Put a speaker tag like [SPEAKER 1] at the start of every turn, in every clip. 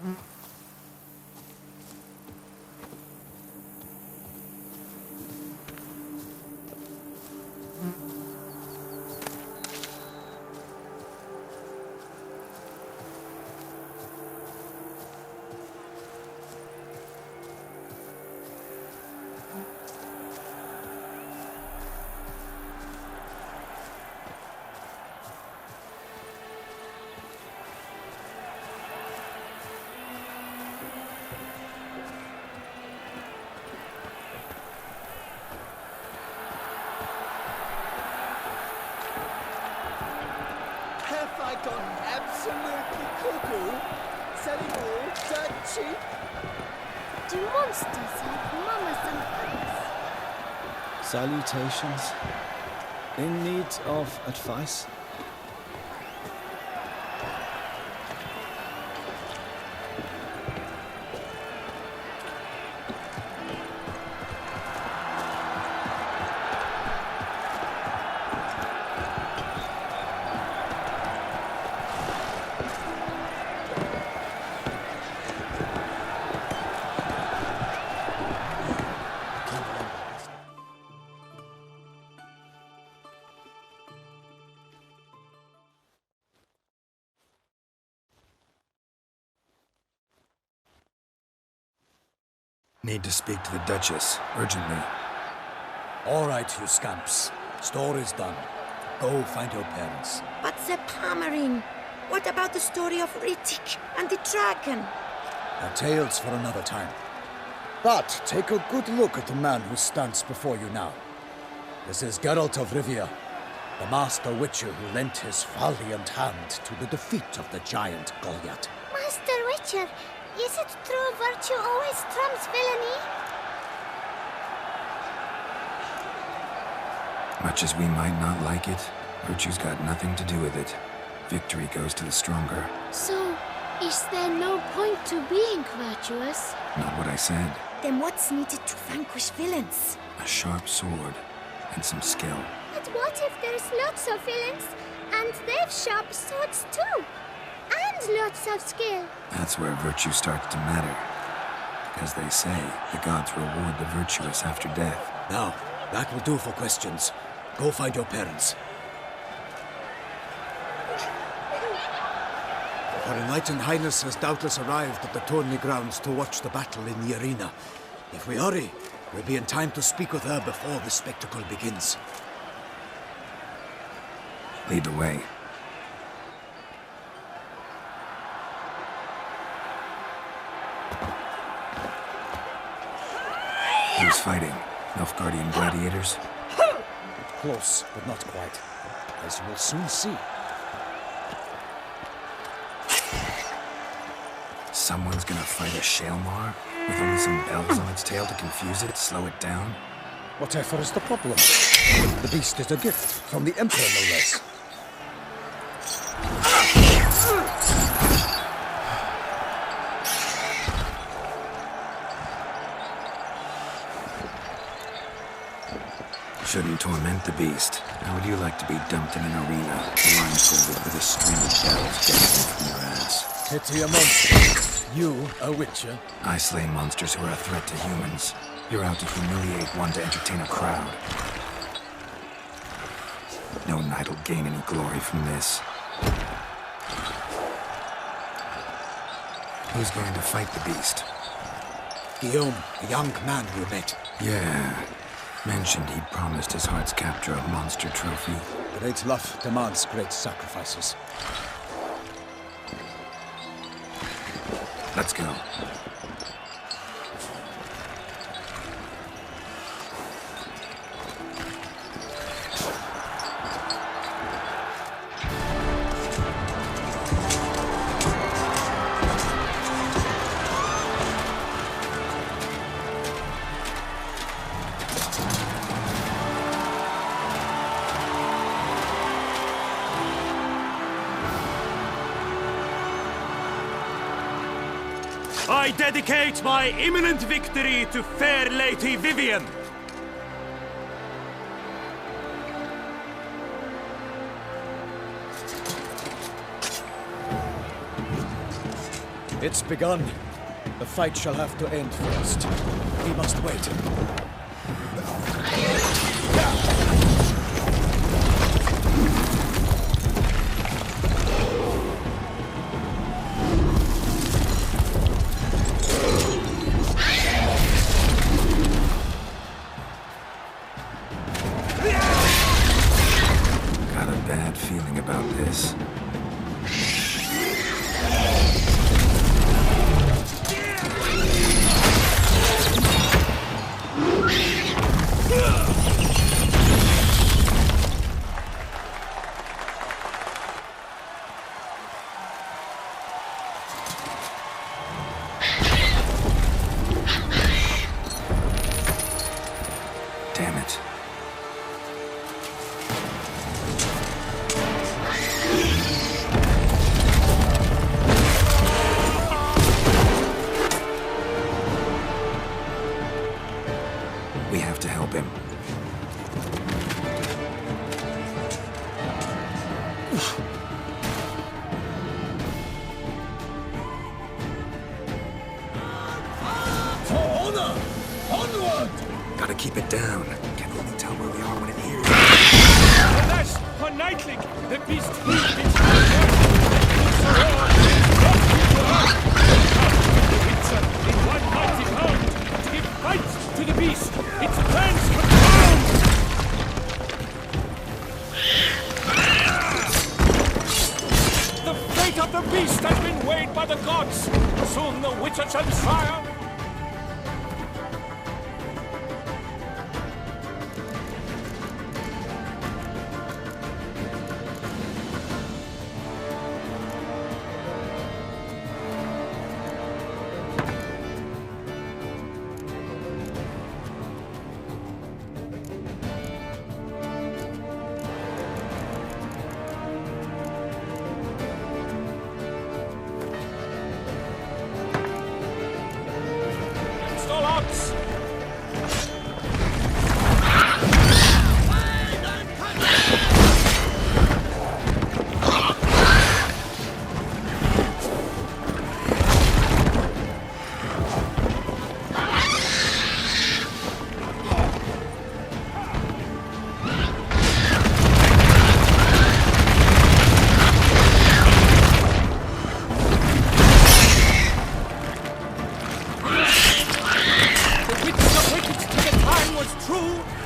[SPEAKER 1] Have I gone absolutely cuckoo? Selling all dirt cheap?
[SPEAKER 2] Do monsters have mamas and papas?
[SPEAKER 3] Salutations. In need of advice?
[SPEAKER 4] Need to speak to the Duchess, urgently.
[SPEAKER 5] All right, you scamps. Story's done. Go find your parents.
[SPEAKER 6] But the Palmerine, what about the story of Rittik and the dragon?
[SPEAKER 5] Our tales for another time. But take a good look at the man who stands before you now. This is Geralt of Rivia, the master witcher who lent his valiant hand to the defeat of the giant Goliath.
[SPEAKER 2] Master Witcher, is it true virtue always trumps villainy?
[SPEAKER 4] Much as we might not like it, virtue's got nothing to do with it. Victory goes to the stronger.
[SPEAKER 2] So, is there no point to being virtuous?
[SPEAKER 4] Not what I said.
[SPEAKER 6] Then what's needed to vanquish villains?
[SPEAKER 4] A sharp sword and some skill.
[SPEAKER 2] But what if there's lots of villains, and they've sharp swords too? And lots of skill.
[SPEAKER 4] That's where virtue starts to matter. As they say, the gods reward the virtuous after death.
[SPEAKER 5] Now, that will do for questions. Go find your parents. Her Enlightened Highness has doubtless arrived at the tourney grounds to watch the battle in the arena. If we hurry, we'll be in time to speak with her before the spectacle begins.
[SPEAKER 4] Lead the way. Who's fighting? Nilfgaardian gladiators?
[SPEAKER 5] Close, but not quite. As you will soon see.
[SPEAKER 4] Someone's gonna fight a Shaelmar? With only some bells on its tail to confuse it, slow it down?
[SPEAKER 5] Whatever is the problem? The beast is a gift from the Emperor, no less.
[SPEAKER 4] Shouldn't torment the beast. How would you like to be dumped in an arena, blindfolded with a string of bells dangling from your ass?
[SPEAKER 5] Pity a monster. You, a witcher?
[SPEAKER 4] I slay monsters who are a threat to humans. You're out to humiliate one to entertain a crowd. No knight will gain any glory from this. Who's going to fight the beast?
[SPEAKER 5] Guillaume, the young man you met.
[SPEAKER 4] Yeah. Mentioned he'd promised his heart's capture a monster trophy.
[SPEAKER 5] Great love demands great sacrifices.
[SPEAKER 4] Let's go.
[SPEAKER 7] I dedicate my imminent victory to fair Lady Vivienne.
[SPEAKER 5] It's begun. The fight shall have to end first. We must wait.
[SPEAKER 4] Got a bad feeling about this. Damn it. We have to help him.
[SPEAKER 5] For honor! Onward!
[SPEAKER 4] Gotta keep it down. Can only tell where we are when it hears.
[SPEAKER 7] Alas, for Nightling, the beast heaved its in one mighty pound. Give fight to the beast. Its plans confound. The fate of the beast has been weighed by the gods. Soon the Witcher shall triumph. Stolox!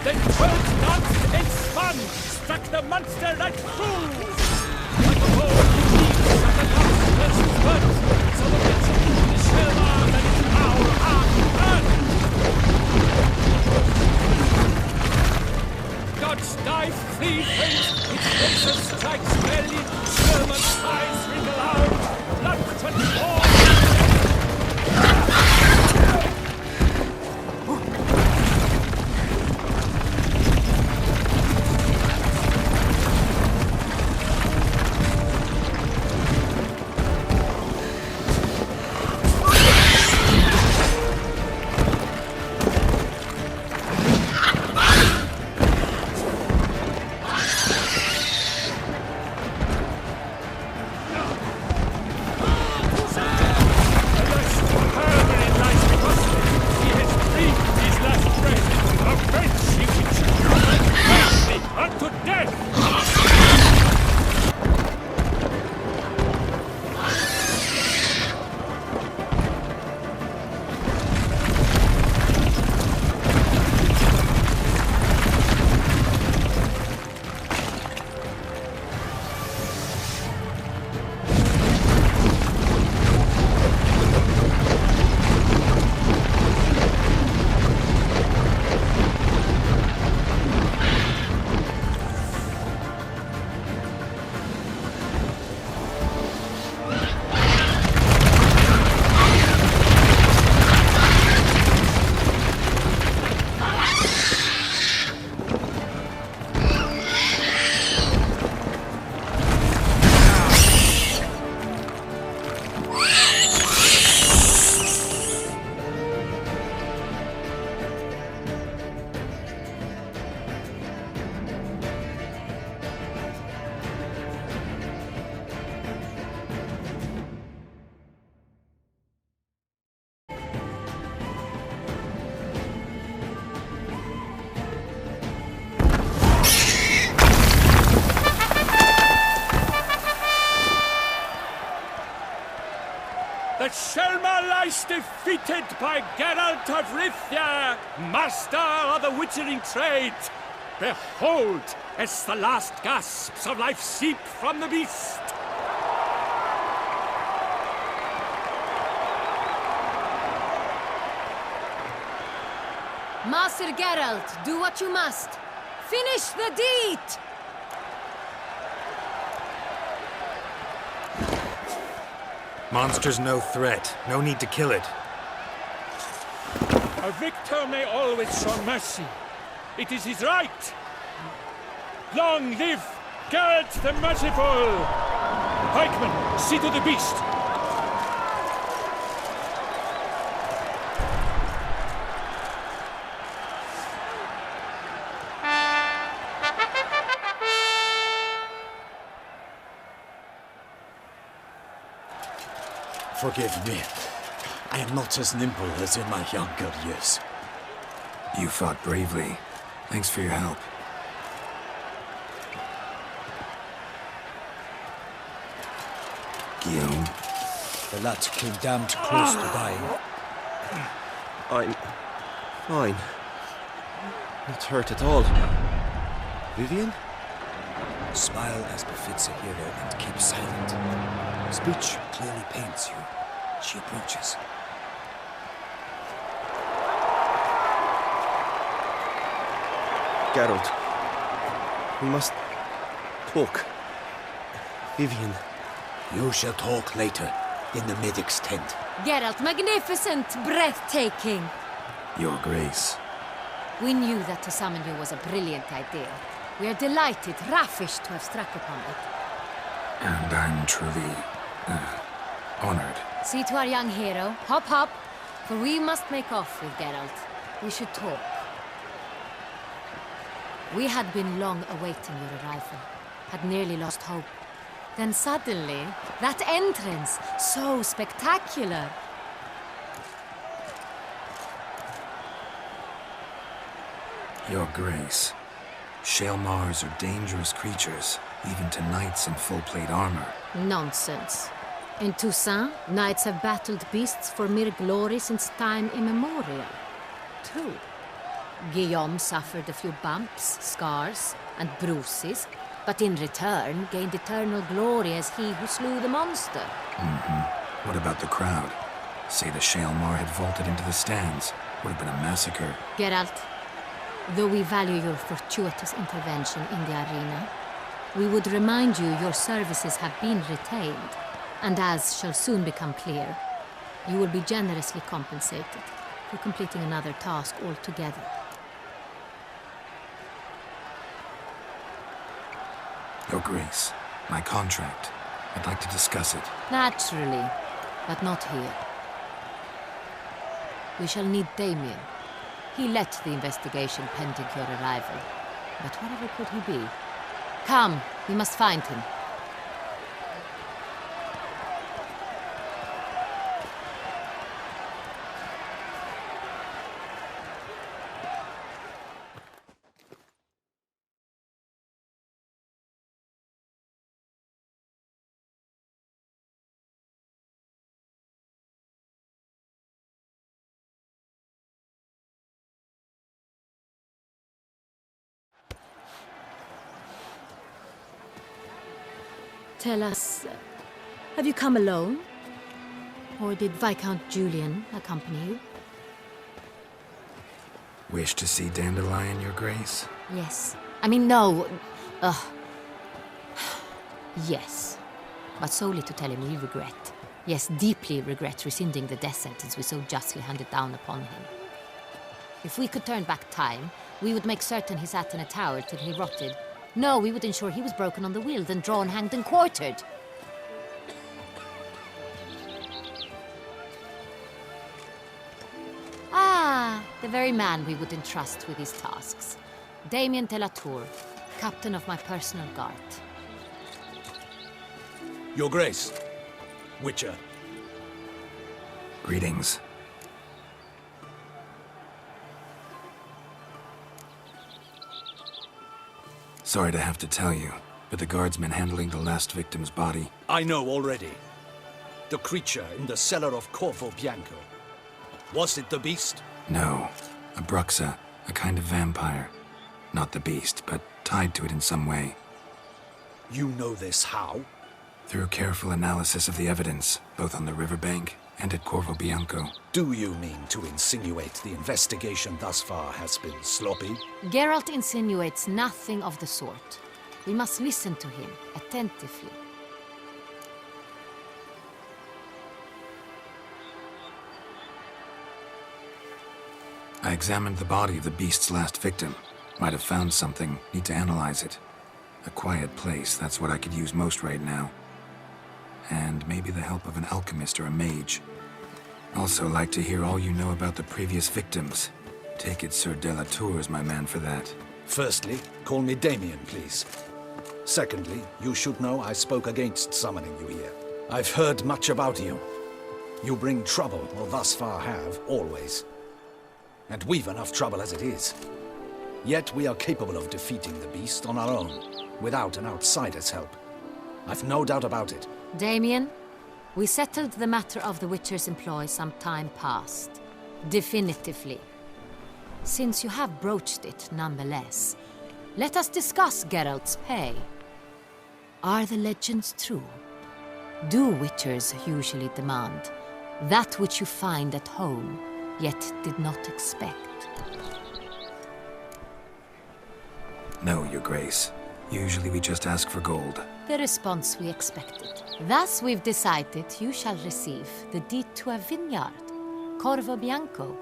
[SPEAKER 7] Then twirled danced and spun, struck the monster like fools. Like a bow he leaps at the monster's foot, so the witch the shell arm and its power are done. Gods die free face, its laser strikes belly, Sherman's eyes ring aloud, blood transforms. thrice defeated by Geralt of Rivia, master of the witchering trade. Behold, as the last gasps of life seep from the beast.
[SPEAKER 8] Master Geralt, do what you must. Finish the deed!
[SPEAKER 4] Monster's no threat. No need to kill it.
[SPEAKER 7] A victor may always show mercy. It is his right. Long live Geralt the Merciful! Pikeman, see to the beast.
[SPEAKER 5] Forgive me. I am not as nimble as in my younger years.
[SPEAKER 4] You fought bravely. Thanks for your help. Guillaume.
[SPEAKER 5] The lad came damned close to dying.
[SPEAKER 9] I'm fine. Not hurt at all. Vivian?
[SPEAKER 5] Smile as befits a hero and keep silent. Speech clearly pains you. She approaches.
[SPEAKER 9] Geralt. We must talk. Vivian.
[SPEAKER 5] You shall talk later, in the medic's tent.
[SPEAKER 8] Geralt, magnificent, breathtaking.
[SPEAKER 4] Your Grace.
[SPEAKER 8] We knew that to summon you was a brilliant idea. We are delighted, ravished to have struck upon it.
[SPEAKER 4] And I'm truly, honored.
[SPEAKER 8] See to our young hero. Hop, hop. For we must make off with Geralt. We should talk. We had been long awaiting your arrival. Had nearly lost hope. Then suddenly, that entrance, so spectacular.
[SPEAKER 4] Your Grace. Shaelmars are dangerous creatures, even to knights in full-plate armor.
[SPEAKER 8] Nonsense. In Toussaint, knights have battled beasts for mere glory since time immemorial. True. Guillaume suffered a few bumps, scars, and bruises, but in return gained eternal glory as he who slew the monster.
[SPEAKER 4] What about the crowd? Say the Shaelmar had vaulted into the stands. Would have been a massacre.
[SPEAKER 8] Geralt, though we value your fortuitous intervention in the arena, we would remind you your services have been retained, and as shall soon become clear, you will be generously compensated for completing another task altogether.
[SPEAKER 4] Your Grace, my contract. I'd like to discuss it.
[SPEAKER 8] Naturally, but not here. We shall need Damien. He led the investigation pending your arrival. But whatever could he be? Come, we must find him. Tell us, have you come alone? Or did Viscount Julian accompany you?
[SPEAKER 4] Wish to see Dandelion, Your Grace?
[SPEAKER 8] Yes. I mean, no. Yes. But solely to tell him we regret. Yes, deeply regret rescinding the death sentence we so justly handed down upon him. If we could turn back time, we would make certain he sat in a tower till he rotted. No, we would ensure he was broken on the wheel, then drawn, hanged, and quartered. Ah, the very man we would entrust with these tasks. Damien de la Tour, captain of my personal guard.
[SPEAKER 5] Your Grace. Witcher.
[SPEAKER 4] Greetings. Sorry to have to tell you, but the guardsman handling the last victim's body...
[SPEAKER 5] I know already. The creature in the cellar of Corvo Bianco. Was it the beast?
[SPEAKER 4] No. A Bruxa, a kind of vampire. Not the beast, but tied to it in some way.
[SPEAKER 5] You know this how?
[SPEAKER 4] Through careful analysis of the evidence, both on the riverbank and at Corvo Bianco.
[SPEAKER 5] Do you mean to insinuate the investigation thus far has been sloppy?
[SPEAKER 8] Geralt insinuates nothing of the sort. We must listen to him attentively.
[SPEAKER 4] I examined the body of the beast's last victim. Might have found something, need to analyze it. A quiet place, that's what I could use most right now. And maybe the help of an alchemist or a mage. Also like to hear all you know about the previous victims. Take it Sir Delatour is my man for that.
[SPEAKER 5] Firstly, call me Damien, please. Secondly, you should know I spoke against summoning you here. I've heard much about you. You bring trouble, or thus far have, always. And we've enough trouble as it is. Yet we are capable of defeating the beast on our own, without an outsider's help. I've no doubt about it.
[SPEAKER 8] Damien, we settled the matter of the Witcher's employ some time past. Definitively. Since you have broached it nonetheless, let us discuss Geralt's pay. Are the legends true? Do Witchers usually demand that which you find at home, yet did not expect?
[SPEAKER 4] No, Your Grace. Usually we just ask for gold.
[SPEAKER 8] The response we expected. Thus we've decided you shall receive the deed to a vineyard, Corvo Bianco,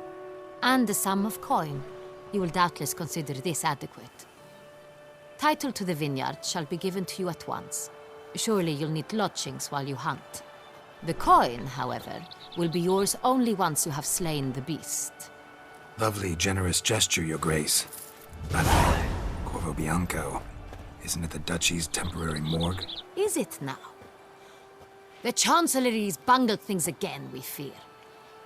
[SPEAKER 8] and the sum of coin. You will doubtless consider this adequate. Title to the vineyard shall be given to you at once. Surely you'll need lodgings while you hunt. The coin, however, will be yours only once you have slain the beast.
[SPEAKER 4] Lovely, generous gesture, Your Grace. But Corvo Bianco, isn't it the Duchy's temporary morgue?
[SPEAKER 8] Is it now? The Chancellery's bungled things again, we fear.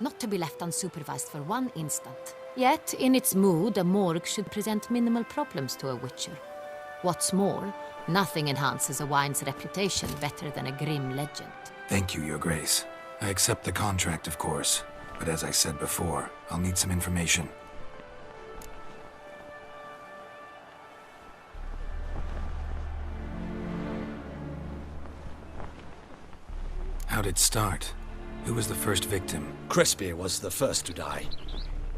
[SPEAKER 8] Not to be left unsupervised for one instant. Yet, in its mood, a morgue should present minimal problems to a Witcher. What's more, nothing enhances a wine's reputation better than a grim legend.
[SPEAKER 4] Thank you, Your Grace. I accept the contract, of course. But as I said before, I'll need some information. How'd it start? Who was the first victim?
[SPEAKER 5] Crespi was the first to die.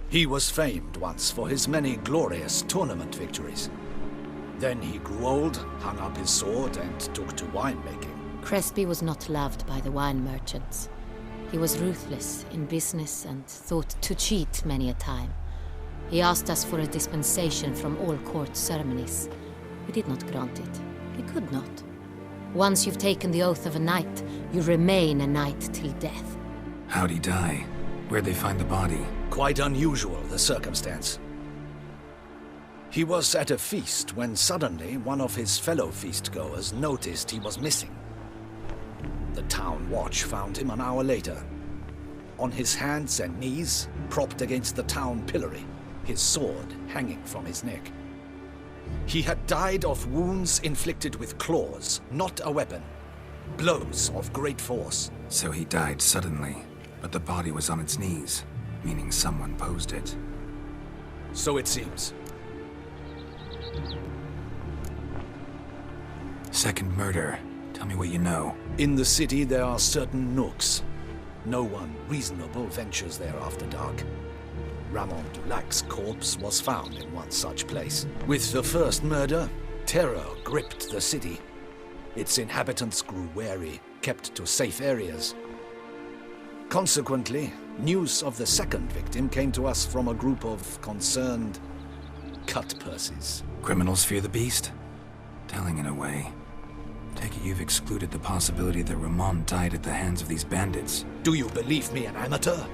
[SPEAKER 5] He was famed once for his many glorious tournament victories. Then he grew old, hung up his sword, and took to winemaking.
[SPEAKER 8] Crespi was not loved by the wine merchants. He was ruthless in business and thought to cheat many a time. He asked us for a dispensation from all court ceremonies. We did not grant it. We could not. Once you've taken the oath of a knight, you remain a knight till death.
[SPEAKER 4] How'd he die? Where'd they find the body?
[SPEAKER 5] Quite unusual, the circumstance. He was at a feast when suddenly one of his fellow feastgoers noticed he was missing. The town watch found him an hour later. On his hands and knees, propped against the town pillory, his sword hanging from his neck. He had died of wounds inflicted with claws, not a weapon. Blows of great force.
[SPEAKER 4] So he died suddenly, but the body was on its knees, meaning someone posed it.
[SPEAKER 5] So it seems.
[SPEAKER 4] Second murder. Tell me what you know.
[SPEAKER 5] In the city there are certain nooks. No one reasonable ventures there after dark. Ramon Dulac's corpse was found in one such place. With the first murder, terror gripped the city. Its inhabitants grew wary, kept to safe areas. Consequently, news of the second victim came to us from a group of concerned cut-purses.
[SPEAKER 4] Criminals fear the beast? Telling in a way. Take it you've excluded the possibility that Ramon died at the hands of these bandits.
[SPEAKER 5] Do you believe me an amateur?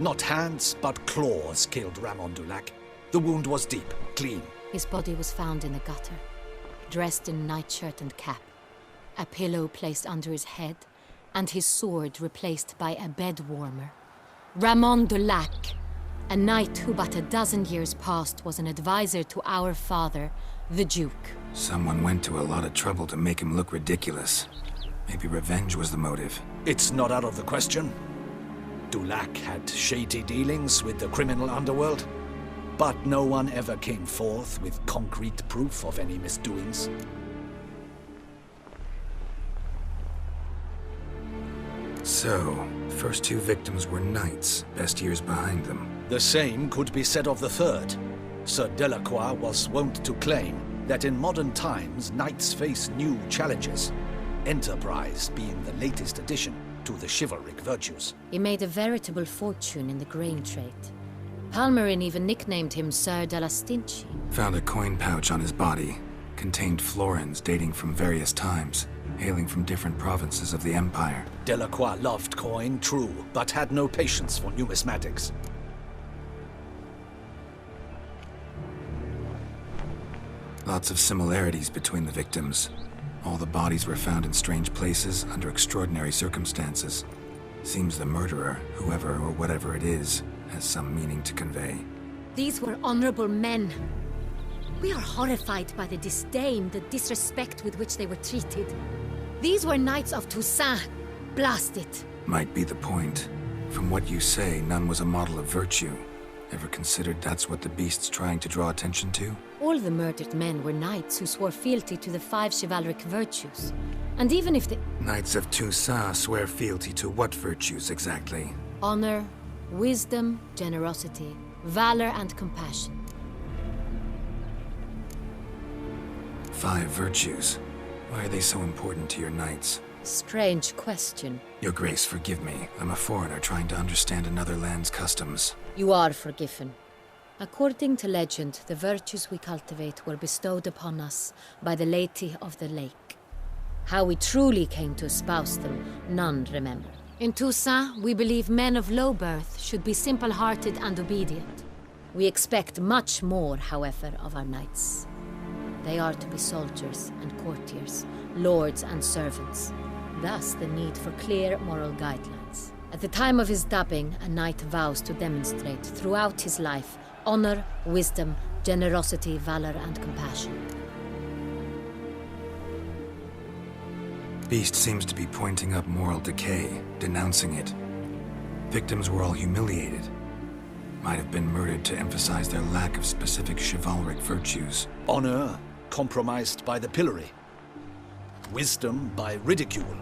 [SPEAKER 5] Not hands, but claws killed Ramon Dulac. The wound was deep, clean.
[SPEAKER 8] His body was found in the gutter, dressed in nightshirt and cap, a pillow placed under his head, and his sword replaced by a bed warmer. Ramon Dulac, a knight who but a dozen years past was an advisor to our father, the Duke.
[SPEAKER 4] Someone went to a lot of trouble to make him look ridiculous. Maybe revenge was the motive.
[SPEAKER 5] It's not out of the question. Dulac had shady dealings with the criminal underworld, but no one ever came forth with concrete proof of any misdoings.
[SPEAKER 4] So, first two victims were knights, best years behind them.
[SPEAKER 5] The same could be said of the third. Sir Delacroix was wont to claim that in modern times knights face new challenges, enterprise being the latest addition to the chivalric virtues.
[SPEAKER 8] He made a veritable fortune in the grain trade. Palmerin even nicknamed him Sir de la Stinchi.
[SPEAKER 4] Found a coin pouch on his body. Contained florins dating from various times, hailing from different provinces of the Empire.
[SPEAKER 5] Delacroix loved coin, true, but had no patience for numismatics.
[SPEAKER 4] Lots of similarities between the victims. All the bodies were found in strange places under extraordinary circumstances. Seems the murderer, whoever or whatever it is, has some meaning to convey.
[SPEAKER 8] These were honorable men. We are horrified by the disdain, the disrespect with which they were treated. These were knights of Toussaint. Blast it.
[SPEAKER 4] Might be the point. From what you say, none was a model of virtue. Ever considered that's what the beast's trying to draw attention to?
[SPEAKER 8] All the murdered men were knights who swore fealty to the 5 chivalric virtues. And even if the...
[SPEAKER 4] Knights of Toussaint swear fealty to what virtues exactly?
[SPEAKER 8] Honor, wisdom, generosity, valor, and compassion.
[SPEAKER 4] 5 virtues. Why are they so important to your knights?
[SPEAKER 8] Strange question.
[SPEAKER 4] Your Grace, forgive me. I'm a foreigner trying to understand another land's customs.
[SPEAKER 8] You are forgiven. According to legend, the virtues we cultivate were bestowed upon us by the Lady of the Lake. How we truly came to espouse them, none remember. In Toussaint, we believe men of low birth should be simple-hearted and obedient. We expect much more, however, of our knights. They are to be soldiers and courtiers, lords and servants. Thus, the need for clear moral guidelines. At the time of his dubbing, a knight vows to demonstrate throughout his life honor, wisdom, generosity, valor, and compassion.
[SPEAKER 4] Beast seems to be pointing up moral decay, denouncing it. Victims were all humiliated. Might have been murdered to emphasize their lack of specific chivalric virtues.
[SPEAKER 5] Honor compromised by the pillory. Wisdom by ridicule.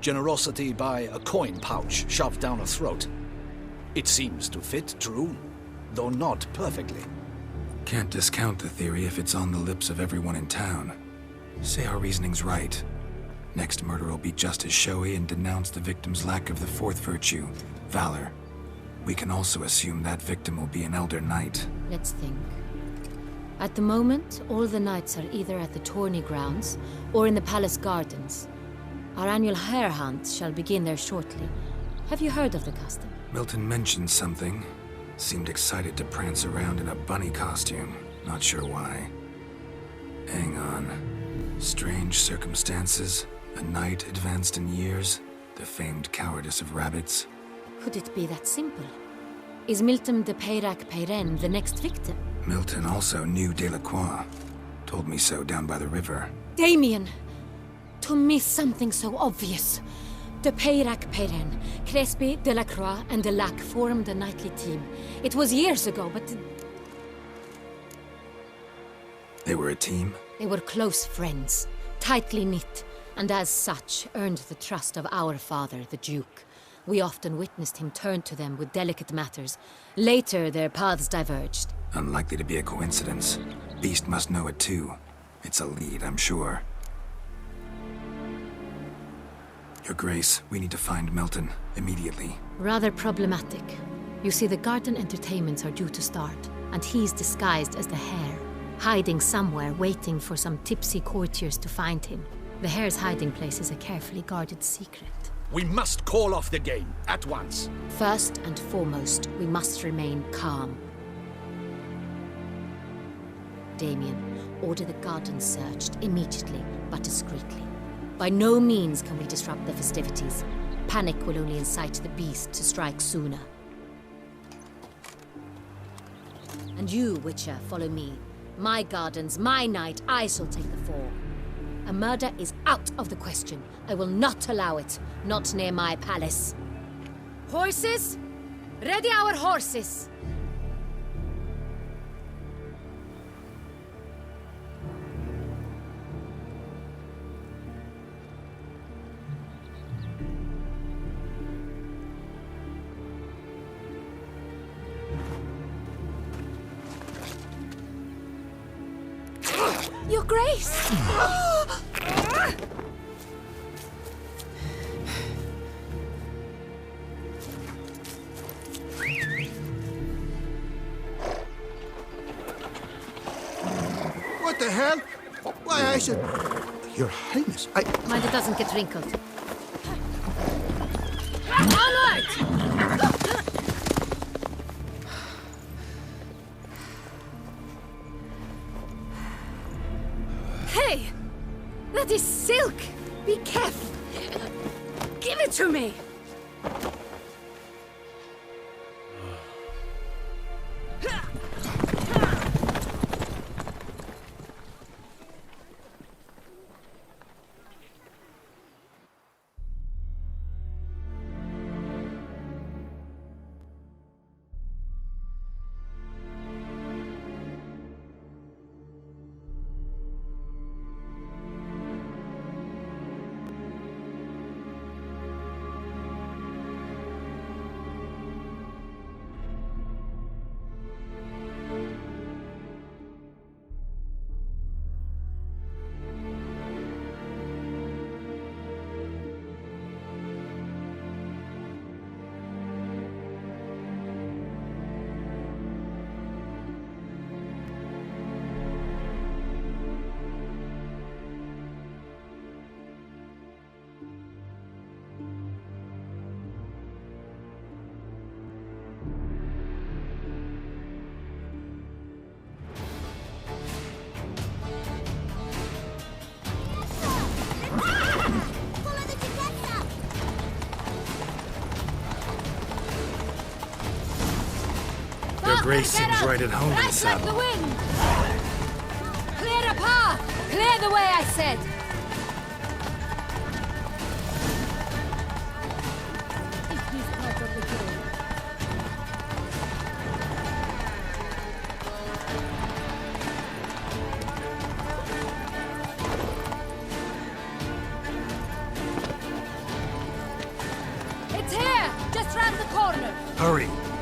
[SPEAKER 5] Generosity by a coin pouch shoved down a throat. It seems to fit, true, though not perfectly.
[SPEAKER 4] Can't discount the theory if it's on the lips of everyone in town. Say our reasoning's right. Next murder will be just as showy and denounce the victim's lack of the 4th virtue, valor. We can also assume that victim will be an elder knight.
[SPEAKER 8] Let's think. At the moment, all the knights are either at the tourney grounds or in the palace gardens. Our annual hare hunt shall begin there shortly. Have you heard of the custom?
[SPEAKER 4] Milton mentioned something. Seemed excited to prance around in a bunny costume. Not sure why. Hang on. Strange circumstances. A knight advanced in years. The famed cowardice of rabbits.
[SPEAKER 8] Could it be that simple? Is Milton de Peyrac-Peyren the next victim?
[SPEAKER 4] Milton also knew Delacroix. Told me so down by the river.
[SPEAKER 8] Damien! To miss something so obvious. De Peyrac-Peyren, Crespi, Delacroix, and Delac formed a knightly team. It was years ago, but...
[SPEAKER 4] They were a team?
[SPEAKER 8] They were close friends, tightly knit, and as such earned the trust of our father, the Duke. We often witnessed him turn to them with delicate matters. Later, their paths diverged.
[SPEAKER 4] Unlikely to be a coincidence. Beast must know it too. It's a lead, I'm sure. Your Grace, we need to find Milton, immediately.
[SPEAKER 8] Rather problematic. You see, the garden entertainments are due to start, and he's disguised as the hare, hiding somewhere, waiting for some tipsy courtiers to find him. The hare's hiding place is a carefully guarded secret.
[SPEAKER 5] We must call off the game, at once.
[SPEAKER 8] First and foremost, we must remain calm. Damien, order the garden searched immediately, but discreetly. By no means can we disrupt the festivities. Panic will only incite the beast to strike sooner. And you, Witcher, follow me. My gardens, my night, I shall take the fall. A murder is out of the question. I will not allow it. Not near my palace. Horses? Ready our horses! Your Grace!
[SPEAKER 1] What the hell? Why, I should... Your Highness, I...
[SPEAKER 8] Mind it doesn't get wrinkled. Onward! Hey! That is silk! Be careful! Give it to me!
[SPEAKER 4] Your Grace seems right at home in the
[SPEAKER 8] Right like
[SPEAKER 4] saddle.
[SPEAKER 8] the wind! Clear the path! Clear the way, I said! It is part of the game. It's here! Just round the corner!
[SPEAKER 4] Hurry!